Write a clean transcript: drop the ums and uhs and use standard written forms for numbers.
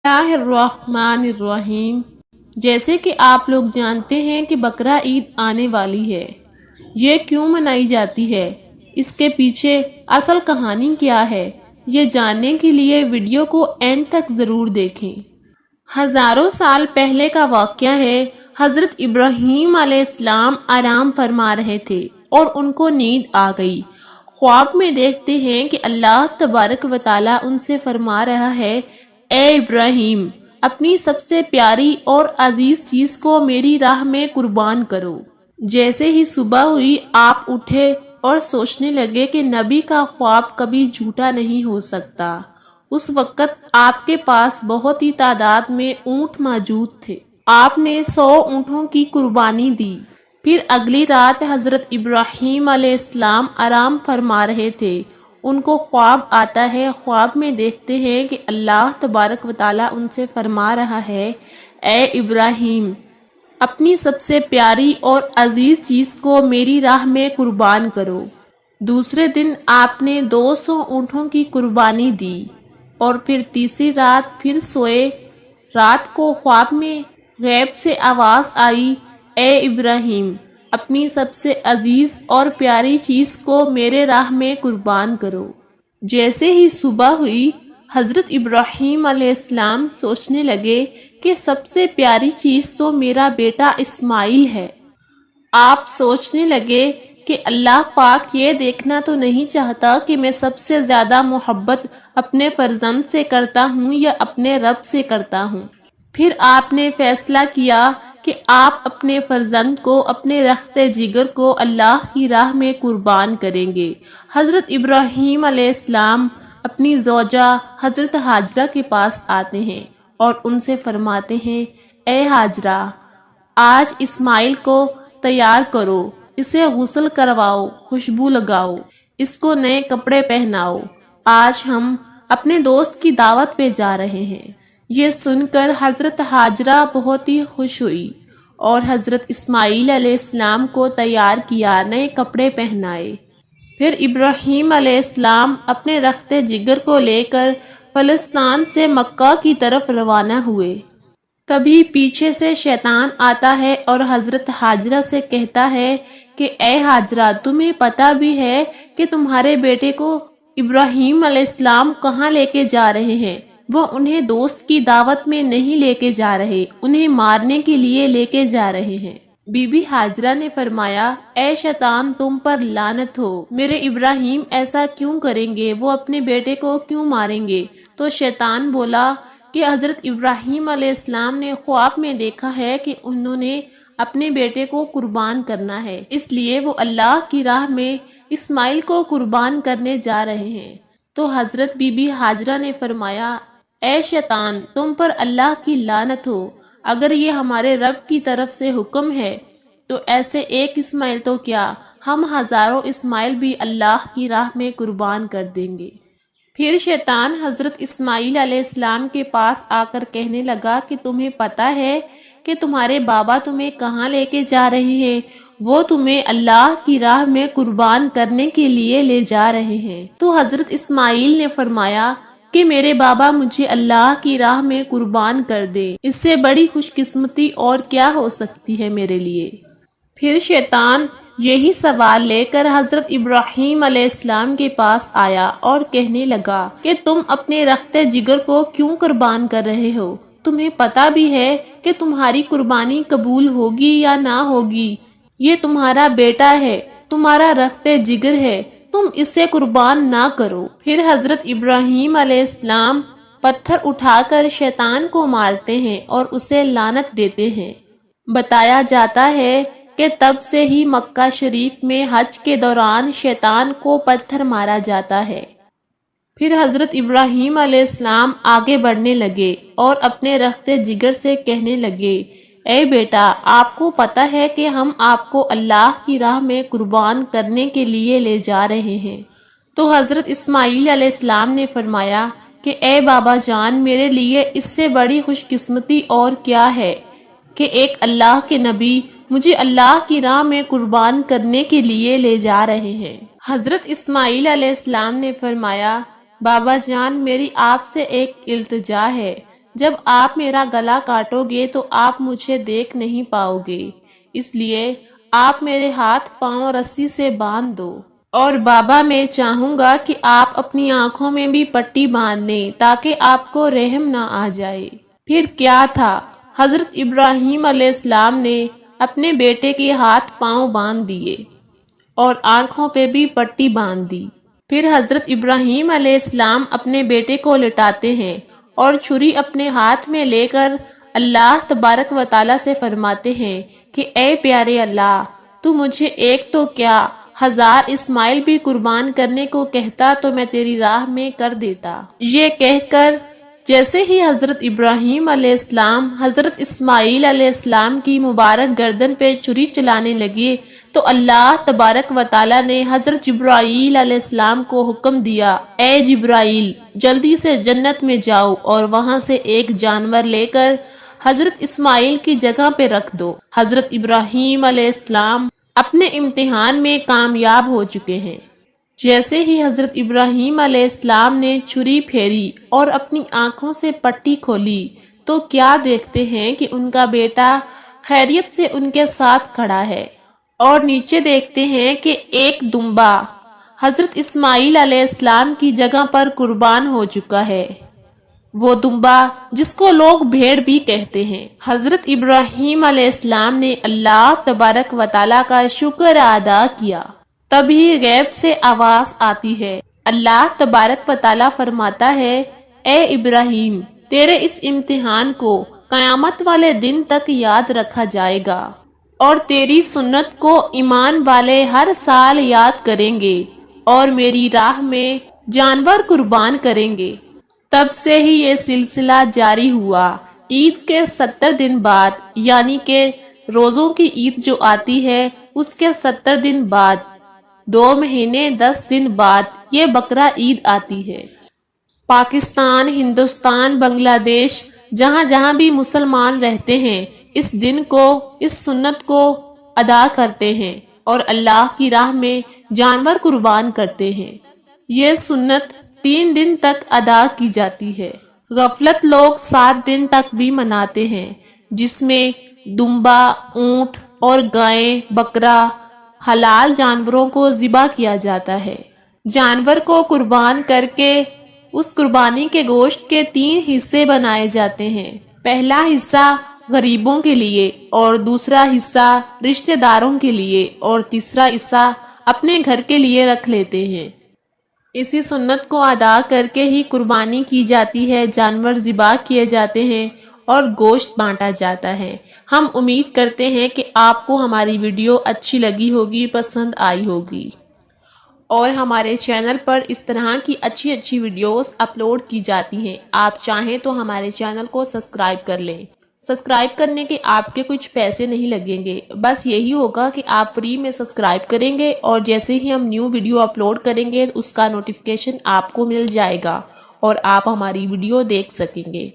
اللہ الرحمن الرحیم۔ جیسے کہ آپ لوگ جانتے ہیں کہ بقرہ عید آنے والی ہے۔ یہ کیوں منائی جاتی ہے، اس کے پیچھے اصل کہانی کیا ہے، یہ جاننے کے لیے ویڈیو کو اینڈ تک ضرور دیکھیں۔ ہزاروں سال پہلے کا واقعہ ہے۔ حضرت ابراہیم علیہ السلام آرام فرما رہے تھے اور ان کو نیند آ گئی۔ خواب میں دیکھتے ہیں کہ اللہ تبارک و تعالیٰ ان سے فرما رہا ہے، اے ابراہیم، اپنی سب سے پیاری اور عزیز چیز کو میری راہ میں قربان کرو۔ جیسے ہی صبح ہوئی آپ اٹھے اور سوچنے لگے کہ نبی کا خواب کبھی جھوٹا نہیں ہو سکتا۔ اس وقت آپ کے پاس بہت ہی تعداد میں اونٹ موجود تھے۔ آپ نے 100 اونٹوں کی قربانی دی۔ پھر اگلی رات حضرت ابراہیم علیہ السلام آرام فرما رہے تھے۔ ان کو خواب آتا ہے۔ خواب میں دیکھتے ہیں کہ اللہ تبارک و تعالیٰ ان سے فرما رہا ہے، اے ابراہیم، اپنی سب سے پیاری اور عزیز چیز کو میری راہ میں قربان کرو۔ دوسرے دن آپ نے 200 اونٹوں کی قربانی دی اور پھر تیسری رات پھر سوئے۔ رات کو خواب میں غیب سے آواز آئی، اے ابراہیم، اپنی سب سے عزیز اور پیاری چیز کو میرے راہ میں قربان کرو۔ جیسے ہی صبح ہوئی حضرت ابراہیم علیہ السلام سوچنے لگے کہ سب سے پیاری چیز تو میرا بیٹا اسماعیل ہے۔ آپ سوچنے لگے کہ اللہ پاک یہ دیکھنا تو نہیں چاہتا کہ میں سب سے زیادہ محبت اپنے فرزند سے کرتا ہوں یا اپنے رب سے کرتا ہوں۔ پھر آپ نے فیصلہ کیا کہ آپ اپنے فرزند کو، اپنے رخت جگر کو اللہ کی راہ میں قربان کریں گے۔ حضرت ابراہیم علیہ السلام اپنی زوجہ حضرت ہاجرہ کے پاس آتے ہیں اور ان سے فرماتے ہیں، اے ہاجرہ، آج اسماعیل کو تیار کرو، اسے غسل کرواؤ، خوشبو لگاؤ، اس کو نئے کپڑے پہناؤ، آج ہم اپنے دوست کی دعوت پہ جا رہے ہیں۔ یہ سن کر حضرت ہاجرہ بہت ہی خوش ہوئی اور حضرت اسماعیل علیہ السلام کو تیار کیا، نئے کپڑے پہنائے۔ پھر ابراہیم علیہ السلام اپنے رخت جگر کو لے کر فلسطین سے مکہ کی طرف روانہ ہوئے۔ تبھی پیچھے سے شیطان آتا ہے اور حضرت ہاجرہ سے کہتا ہے کہ اے ہاجرہ، تمہیں پتہ بھی ہے کہ تمہارے بیٹے کو ابراہیم علیہ السلام کہاں لے کے جا رہے ہیں؟ وہ انہیں دوست کی دعوت میں نہیں لے کے جا رہے، انہیں مارنے کے لیے لے کے جا رہے ہیں۔ بی بی ہاجرہ نے فرمایا، اے شیطان، تم پر لعنت ہو، میرے ابراہیم ایسا کیوں کریں گے؟ وہ اپنے بیٹے کو کیوں ماریں گے؟ تو شیطان بولا کہ حضرت ابراہیم علیہ السلام نے خواب میں دیکھا ہے کہ انہوں نے اپنے بیٹے کو قربان کرنا ہے، اس لیے وہ اللہ کی راہ میں اسماعیل کو قربان کرنے جا رہے ہیں۔ تو حضرت بی بی ہاجرہ نے فرمایا، اے شیطان، تم پر اللہ کی لعنت ہو، اگر یہ ہمارے رب کی طرف سے حکم ہے تو ایسے ایک اسماعیل تو کیا، ہم ہزاروں اسماعیل بھی اللہ کی راہ میں قربان کر دیں گے۔ پھر شیطان حضرت اسماعیل علیہ السلام کے پاس آ کر کہنے لگا کہ تمہیں پتہ ہے کہ تمہارے بابا تمہیں کہاں لے کے جا رہے ہیں؟ وہ تمہیں اللہ کی راہ میں قربان کرنے کے لیے لے جا رہے ہیں۔ تو حضرت اسماعیل نے فرمایا کہ میرے بابا مجھے اللہ کی راہ میں قربان کر دے، اس سے بڑی خوش قسمتی اور کیا ہو سکتی ہے میرے لیے۔ پھر شیطان یہی سوال لے کر حضرت ابراہیم علیہ السلام کے پاس آیا اور کہنے لگا کہ تم اپنے رخت جگر کو کیوں قربان کر رہے ہو؟ تمہیں پتہ بھی ہے کہ تمہاری قربانی قبول ہوگی یا نہ ہوگی؟ یہ تمہارا بیٹا ہے، تمہارا رخت جگر ہے، تم اسے قربان نہ کرو۔ پھر حضرت ابراہیم علیہ السلام پتھر اٹھا کر شیطان کو مارتے ہیں اور اسے لعنت دیتے ہیں۔ بتایا جاتا ہے کہ تب سے ہی مکہ شریف میں حج کے دوران شیطان کو پتھر مارا جاتا ہے۔ پھر حضرت ابراہیم علیہ السلام آگے بڑھنے لگے اور اپنے رخت جگر سے کہنے لگے، اے بیٹا، آپ کو پتہ ہے کہ ہم آپ کو اللہ کی راہ میں قربان کرنے کے لیے لے جا رہے ہیں۔ تو حضرت اسماعیل علیہ السلام نے فرمایا کہ اے بابا جان، میرے لیے اس سے بڑی خوش قسمتی اور کیا ہے کہ ایک اللہ کے نبی مجھے اللہ کی راہ میں قربان کرنے کے لیے لے جا رہے ہیں۔ حضرت اسماعیل علیہ السلام نے فرمایا، بابا جان، میری آپ سے ایک التجا ہے، جب آپ میرا گلا کاٹو گے تو آپ مجھے دیکھ نہیں پاؤ گے، اس لیے آپ میرے ہاتھ پاؤں رسی سے باندھ دو۔ اور بابا میں چاہوں گا کہ آپ اپنی آنکھوں میں بھی پٹی باندھ دیں تاکہ آپ کو رحم نہ آ جائے۔ پھر کیا تھا، حضرت ابراہیم علیہ السلام نے اپنے بیٹے کے ہاتھ پاؤں باندھ دیے اور آنکھوں پہ بھی پٹی باندھ دی۔ پھر حضرت ابراہیم علیہ السلام اپنے بیٹے کو لٹاتے ہیں اور چھری اپنے ہاتھ میں لے کر اللہ تبارک و تعالیٰ سے فرماتے ہیں کہ اے پیارے اللہ، تو مجھے ایک تو کیا 1000 اسماعیل بھی قربان کرنے کو کہتا تو میں تیری راہ میں کر دیتا۔ یہ کہہ کر جیسے ہی حضرت ابراہیم علیہ السلام حضرت اسماعیل علیہ السلام کی مبارک گردن پہ چھری چلانے لگے تو اللہ تبارک و تعالیٰ نے حضرت جبرائیل علیہ السلام کو حکم دیا، اے جبرائیل جلدی سے جنت میں جاؤ اور وہاں سے ایک جانور لے کر حضرت اسماعیل کی جگہ پہ رکھ دو۔ حضرت ابراہیم علیہ السلام اپنے امتحان میں کامیاب ہو چکے ہیں۔ جیسے ہی حضرت ابراہیم علیہ السلام نے چھری پھیری اور اپنی آنکھوں سے پٹی کھولی تو کیا دیکھتے ہیں کہ ان کا بیٹا خیریت سے ان کے ساتھ کھڑا ہے، اور نیچے دیکھتے ہیں کہ ایک دمبا حضرت اسماعیل علیہ السلام کی جگہ پر قربان ہو چکا ہے، وہ دمبا جس کو لوگ بھیڑ بھی کہتے ہیں۔ حضرت ابراہیم علیہ السلام نے اللہ تبارک و تعالیٰ کا شکر ادا کیا، تبھی غیب سے آواز آتی ہے، اللہ تبارک و تعالیٰ فرماتا ہے، اے ابراہیم تیرے اس امتحان کو قیامت والے دن تک یاد رکھا جائے گا، اور تیری سنت کو ایمان والے ہر سال یاد کریں گے اور میری راہ میں جانور قربان کریں گے۔ تب سے ہی یہ سلسلہ جاری ہوا۔ عید کے 70 دن بعد، یعنی کہ روزوں کی عید جو آتی ہے اس کے 70 دن بعد، 2 مہینے 10 دن بعد یہ بقرہ عید آتی ہے۔ پاکستان، ہندوستان، بنگلہ دیش، جہاں جہاں بھی مسلمان رہتے ہیں اس دن کو، اس سنت کو ادا کرتے ہیں اور اللہ کی راہ میں جانور قربان کرتے ہیں۔ یہ سنت 3 دن تک ادا کی جاتی ہے۔ غفلت لوگ 7 دن تک بھی مناتے ہیں، جس میں دمبا، اونٹ اور گائیں، بکرا، حلال جانوروں کو ذبح کیا جاتا ہے۔ جانور کو قربان کر کے اس قربانی کے گوشت کے 3 حصے بنائے جاتے ہیں۔ پہلا حصہ غریبوں کے لیے، اور دوسرا حصہ رشتہ داروں کے لیے، اور تیسرا حصہ اپنے گھر کے لیے رکھ لیتے ہیں۔ اسی سنت کو ادا کر کے ہی قربانی کی جاتی ہے، جانور ذبح کیے جاتے ہیں اور گوشت بانٹا جاتا ہے۔ ہم امید کرتے ہیں کہ آپ کو ہماری ویڈیو اچھی لگی ہوگی، پسند آئی ہوگی، اور ہمارے چینل پر اس طرح کی اچھی اچھی ویڈیوز اپلوڈ کی جاتی ہیں۔ آپ چاہیں تو ہمارے چینل کو سبسکرائب کر لیں۔ سبسکرائب کرنے کے آپ کے کچھ پیسے نہیں لگیں گے، بس یہی ہوگا کہ آپ فری میں سبسکرائب کریں گے اور جیسے ہی ہم نیو ویڈیو اپلوڈ کریں گے اس کا نوٹیفیکیشن آپ کو مل جائے گا اور آپ ہماری ویڈیو دیکھ سکیں گے۔